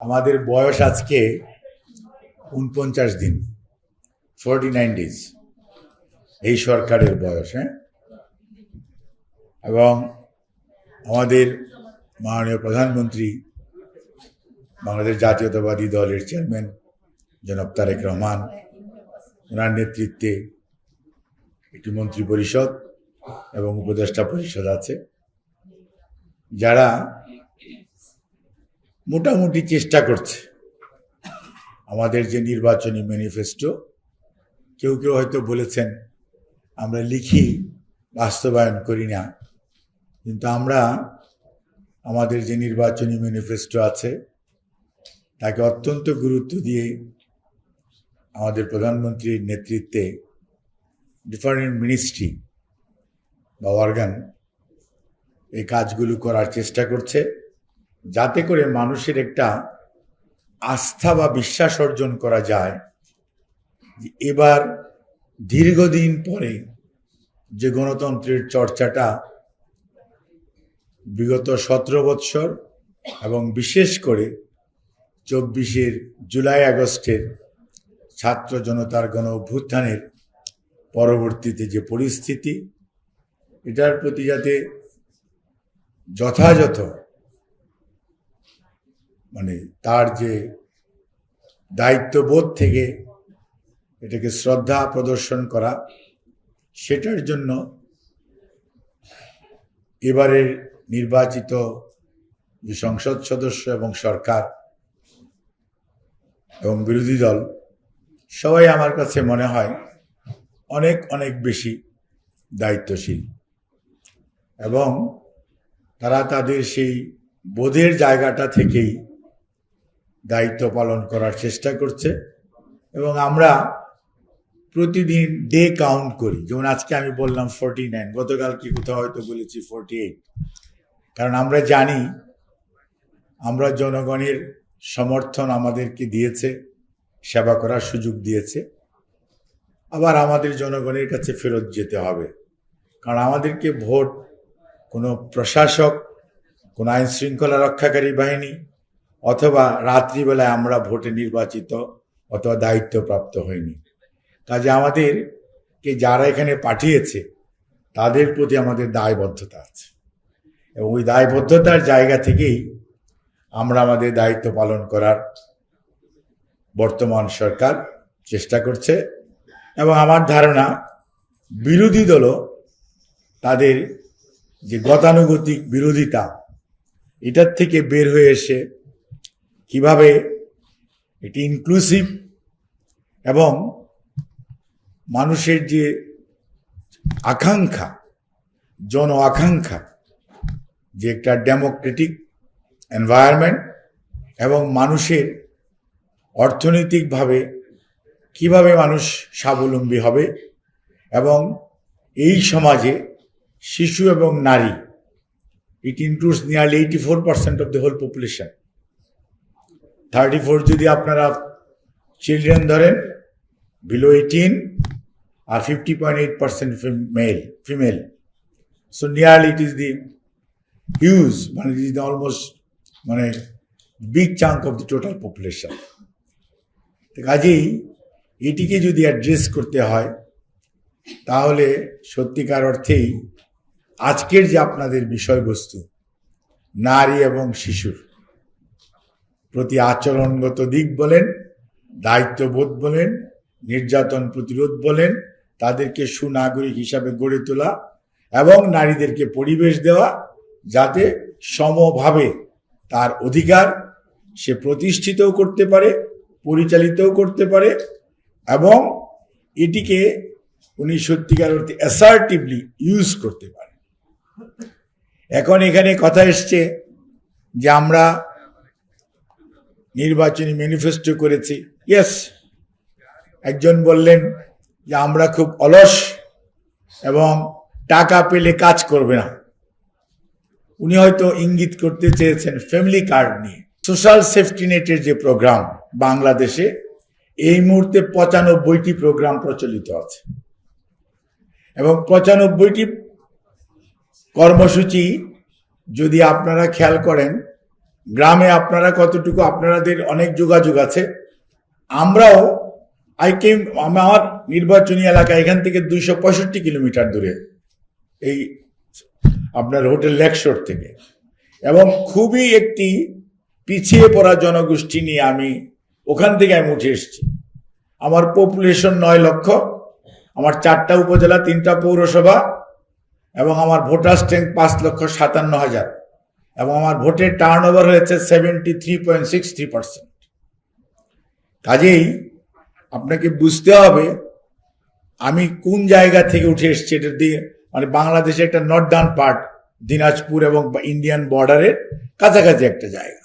আমাদের বয়স আজকে ৪৯ দিন, 49 ডেজ এই সরকারের বয়স। এবং আমাদের মাননীয় প্রধানমন্ত্রী, বাংলাদেশ জাতীয়তাবাদী দলের চেয়ারম্যান জনাব তারেক রহমান, ওনার নেতৃত্বে একটি মন্ত্রী পরিষদ এবং উপদেষ্টা পরিষদ আছে, যারা মোটামুটি চেষ্টা করছে আমাদের যে নির্বাচনী ম্যানিফেস্টো, কেউ কেউ হয়তো বলেছেন আমরা লিখি, বাস্তবায়ন করি না, কিন্তু আমরা আমাদের যে নির্বাচনী ম্যানিফেস্টো আছে তাকে অত্যন্ত গুরুত্ব দিয়ে আমাদের প্রধানমন্ত্রীর নেতৃত্বে ডিফারেন্ট মিনিস্ট্রি বা অর্গান এই কাজগুলো করার চেষ্টা করছে, যাতে করে মানুষের একটা আস্থা বা বিশ্বাস অর্জন করা যায় যে এবার দীর্ঘদিন পরে যে গণতন্ত্রের চর্চাটা বিগত 17 বৎসর এবং বিশেষ করে 24 জুলাই আগস্টের ছাত্র জনতার গণ অভ্যুত্থানের পরবর্তীতে যে পরিস্থিতি, এটার প্রতি যাতে যথাযথ তার যে দায়িত্ববোধ থেকে এটাকে শ্রদ্ধা প্রদর্শন করা, সেটার জন্য এবারের নির্বাচিত যে সংসদ সদস্য এবং সরকার এবং বিরোধী দল সবাই আমার কাছে মনে হয় অনেক অনেক বেশি দায়িত্বশীল, এবং তারা তাদের সেই বোধের জায়গাটা থেকেই দায়িত্ব পালন করার চেষ্টা করছে। এবং আমরা প্রতিদিন ডে কাউন্ট করি, যেমন আজকে আমি বললাম 49, গতকাল কি কোথাও হয়তো বলেছি 48, কারণ আমরা জানি আমরা জনগণের সমর্থন আমাদেরকে দিয়েছে, সেবা করার সুযোগ দিয়েছে, আবার আমাদের জনগণের কাছে ফেরত যেতে হবে, কারণ আমাদেরকে ভোট কোনো প্রশাসক, কোনো আইন শৃঙ্খলা রক্ষাকারী বাহিনী অথবা রাত্রিবেলায় আমরা ভোটে নির্বাচিত অথবা দায়িত্বপ্রাপ্ত হইনি। কাজে আমাদেরকে যারা এখানে পাঠিয়েছে তাদের প্রতি আমাদের দায়বদ্ধতা আছে, এবং ওই দায়বদ্ধতার জায়গা থেকেই আমরা আমাদের দায়িত্ব পালন করার বর্তমান সরকার চেষ্টা করছে। এবং আমার ধারণা বিরোধী দলও তাদের যে গতানুগতিক বিরোধিতা, এটার থেকে বের হয়ে এসে কিভাবে এটি ইনক্লুসিভ এবং মানুষের যে আকাঙ্ক্ষা, জন আকাঙ্ক্ষা, যে একটা ডেমোক্রেটিক এনভায়রনমেন্ট এবং মানুষের অর্থনৈতিকভাবে কিভাবে মানুষ স্বাবলম্বী হবে, এবং এই সমাজে শিশু এবং নারী, it includes nearly 84% of the whole population. 34 যদি আপনারা চিলড্রেন ধরেন বিলো 18, আর 50.8% female, so nearly it is the huge, it is almost big chunk of the total population. কাজেই এটিকে যদি অ্যাড্রেস করতে হয়, তাহলে সত্যিকার অর্থেই আজকের যে আপনাদের বিষয়বস্তু, নারী এবং শিশুর প্রতি আচরণগত দিক বলেন, দায়িত্ববোধ বলেন, নির্যাতন প্রতিরোধ বলেন, তাদেরকে সুনাগরিক হিসাবে গড়ে তোলা এবং নারীদেরকে পরিবেশ দেওয়া যাতে সমভাবে তার অধিকার সে প্রতিষ্ঠিতও করতে পারে, পরিচালিতও করতে পারে, এবং এটিকে উনি সত্যিকার অর্থে অ্যাসার্টিভলি ইউজ করতে পারে। এখন এখানে কথা এসছে যে আমরা নির্বাচনী ম্যানিফেস্টো করেছি। ইয়েস, একজন বললেন যে আমরা খুব অলস এবং টাকা পেলে কাজ করবে না। উনি হয়তো ইঙ্গিত করতে চেয়েছেন ফ্যামিলি কার্ড নিয়ে। সোশ্যাল সেফটি নেটের যে প্রোগ্রাম বাংলাদেশে এই মুহূর্তে 95টি প্রোগ্রাম প্রচলিত আছে, এবং 95টি কর্মসূচি যদি আপনারা খেয়াল করেন গ্রামে আপনারা কতটুকু, আপনাদের অনেক যোগাযোগ আছে। আমরাও আমার নির্বাচনী এলাকা এখান থেকে 265 কিলোমিটার দূরে, এই আপনার হোটেল লেকশোর থেকে, এবং খুবই একটি পিছিয়ে পড়া জনগোষ্ঠী নিয়ে আমি ওখান থেকে আমি উঠে এসেছি। আমার পপুলেশন 9 লক্ষ, আমার 4টা উপজেলা, 3টা পৌরসভা, এবং আমার ভোটার স্ট্রেংথ 5,57,000, এবং আমার ভোটের টার্ন ওভার হয়েছে 73.63%। কাজেই আপনাকে বুঝতে হবে আমি কোন জায়গা থেকে উঠে এসেছি। এটা দিয়ে মানে বাংলাদেশের একটা নর্দার্ন পার্ট, দিনাজপুর এবং ইন্ডিয়ান বর্ডারের কাছাকাছি একটা জায়গা,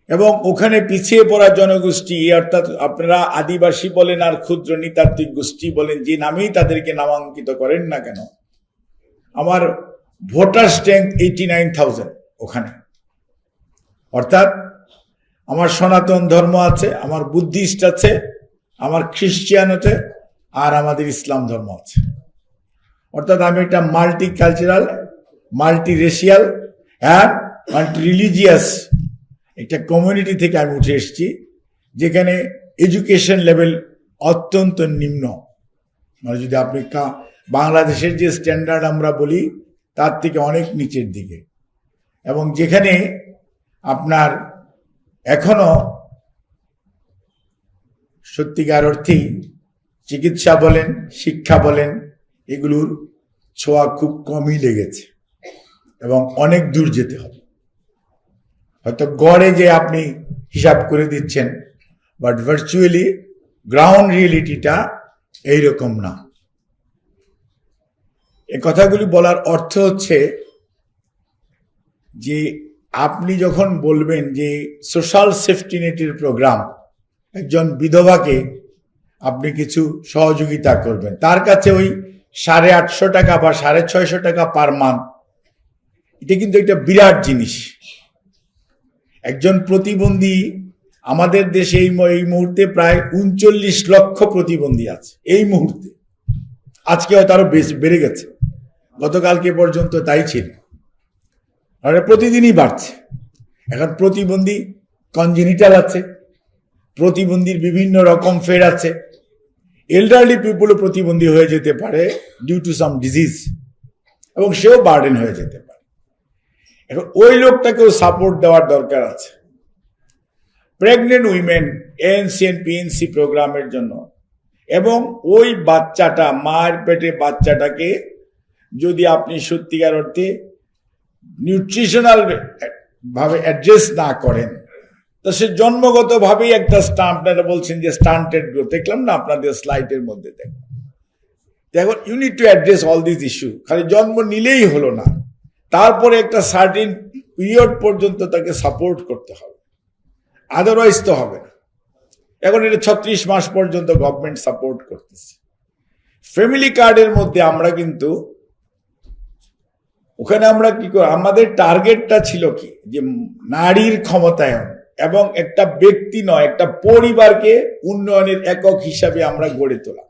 এবং ওখানে পিছিয়ে পড়া জনগোষ্ঠী, অর্থাৎ আপনারা আদিবাসী বলেন আর ক্ষুদ্র নৃতাত্ত্বিক গোষ্ঠী বলেন, যে নামেই তাদেরকে নামাঙ্কিত করেন না কেন, আমার ভোটার স্ট্রেংথ 89,000 ওখানে। অর্থাৎ আমার সনাতন ধর্ম আছে, আমার বুদ্ধিস্ট আছে, আমার খ্রিস্টান আছে, আর আমাদের ইসলাম ধর্ম আছে। অর্থাৎ আমি একটা multi cultural, multi racial and multi religious একটা কমিউনিটি থেকে আমি উঠে এসেছি, যেখানে এডুকেশন লেভেল অত্যন্ত নিম্ন। মানে যদি আপনি বাংলাদেশের যে স্ট্যান্ডার্ড আমরা বলি তার থেকে অনেক নিচের দিকে, এবং যেখানে আপনার এখনো সত্যিকার অর্থেই চিকিৎসা বলেন, শিক্ষা বলেন, এগুলোর ছোঁয়া খুব কমই লেগেছে, এবং অনেক দূর যেতে হবে। হয়তো গড়ে যে আপনি হিসাব করে দিচ্ছেন, বাট ভার্চুয়ালি গ্রাউন্ড রিয়েলিটিটা এইরকম না। এ কথাগুলি বলার অর্থ হচ্ছে যে আপনি যখন বলবেন যে সোশ্যাল সেফটি নেটের প্রোগ্রাম, একজন বিধবাকে আপনি কিছু সহযোগিতা করবেন, তার কাছে ওই 850 টাকা বা 650 টাকা পার মান্থ, এটা কিন্তু একটা বিরাট জিনিস। একজন প্রতিবন্ধী, আমাদের দেশে এই মুহূর্তে প্রায় 39 লক্ষ প্রতিবন্ধী আছে এই মুহূর্তে। আজকে হয়তো আরো বেড়ে গেছে, গতকালকে পর্যন্ত তাই ছিল, আর প্রতিদিনই বাড়ছে। এখন প্রতিবন্ধী কনজেনিটাল আছে, প্রতিবন্ধীর বিভিন্ন রকম ফের আছে, এল্ডারলি পিপুলও প্রতিবন্ধী হয়ে যেতে পারে ডিউ টু সাম ডিজিজ, এবং সেও বার্ডেন হয়ে যেতে পারে। এখন ওই লোকটাকেও সাপোর্ট দেওয়ার দরকার আছে। প্রেগনেন্ট উইমেন এএনসিএন পিএনসি প্রোগ্রামের জন্য, এবং ওই বাচ্চাটা, মায়ের পেটে বাচ্চাটাকে যদি আপনি সত্যিকার অর্থে নিউট্রিশনাল ভাবে অ্যাড্রেস না করেন, তো সে জন্মগতভাবেই একটা আপনারা বলছেন যে স্টান্টেড গ্রোথ, দেখলাম না আপনাদের স্লাইডের মধ্যে, দেখুন you need to address all this issue. খালি জন্ম নিলেই হলো না, তারপরে একটা সার্টেন পিরিয়ড পর্যন্ত তাকে সাপোর্ট করতে হবে, আদারওয়াইজ তো হবে না। এখন এটা 36 মাস পর্যন্ত গভর্নমেন্ট সাপোর্ট করতেছে। ফ্যামিলি কার্ডের মধ্যে আমরা কিন্তু ওখানে আমরা কি করি, আমাদের টার্গেটটা ছিল কি, যে নারীর ক্ষমতায়ন, এবং একটা ব্যক্তি নয়, একটা পরিবারকে উন্নয়নের একক হিসাবে আমরা গড়ে তোলা,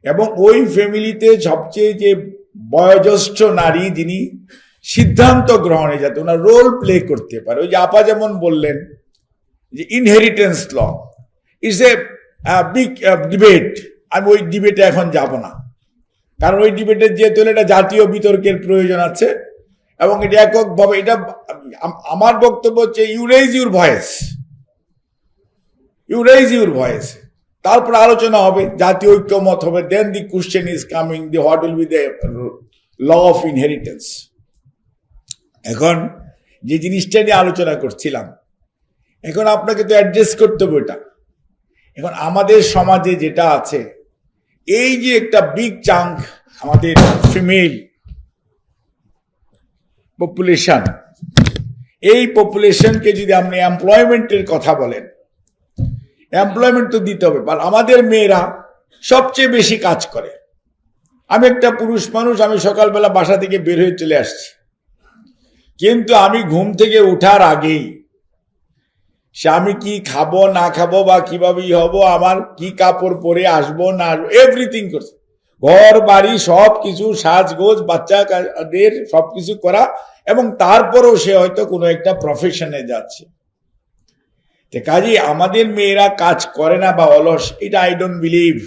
এবং ওই ফ্যামিলিতে সবচেয়ে যে বয়োজ্যেষ্ঠ নারী, যিনি সিদ্ধান্ত গ্রহণে যাতে ওনার রোল প্লে করতে পারে। ওই যে আপা যেমন বললেন যে inheritance law is a big debate, আমি ওই ডিবেটে এখন যাব না, কারণ ওই ডিবেটের যেহেতু এটা জাতীয় বিতর্কের প্রয়োজন আছে, এবং এটা এককভাবে, এটা আমার বক্তব্য হচ্ছে ইউ রেইজ ইউর ভয়েস, তারপর আলোচনা হবে, জাতীয় ঐক্যমত হবে, then the question is coming, the what will be the law of inheritance. এখন যে জিনিসটা নিয়ে আলোচনা করছিলাম, এখন আপনাকে তো অ্যাড্রেস করতে হবে এটা। এখন আমাদের সমাজে যেটা আছে, এই যে একটা বিগ চাঙ্ক আমাদের ফিমেল পপুলেশন, এই পপুলেশনকে যদি আপনি এমপ্লয়মেন্টের কথা বলেন, এমপ্লয়মেন্ট তো দিতে হবে, আর আমাদের মেয়েরা সবচেয়ে বেশি কাজ করে। আমি একটা পুরুষ মানুষ, আমি সকালবেলা বাসা থেকে বের হয়ে চলে আসছি, কিন্তু আমি ঘুম থেকে ওঠার আগেই সে আমি কি খাবো না খাবো বা কিভাবে হব, আমার কি কাপড় পরে আসবো না আসবো, এভরিথিং করছে। ঘর বাড়ি সব কিছু সাজগোজ বাচ্চাদের সবকিছু করা, এবং তারপরেও সে হয়তো কোনো একটা প্রফেশনে যাচ্ছে। কাজে আমাদের মেয়েরা কাজ করে না বা অলস, এটা আই ডোন্ট বিলিভ।